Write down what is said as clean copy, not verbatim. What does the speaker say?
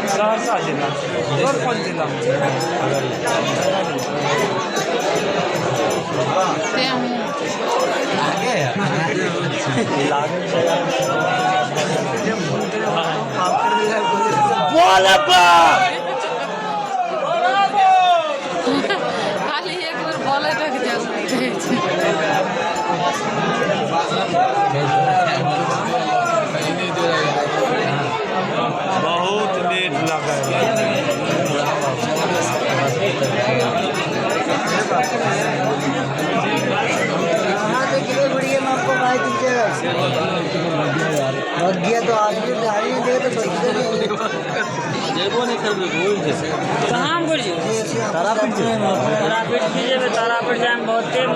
सहरसा जिला और कौन जिला खाली एक बार बोले तक बहुत लेट लगा लग गया तो आदमी गाड़ी नहीं दे तो जेबो नहीं कर कहाँ तारापीठ तारापीठ जाए बहुते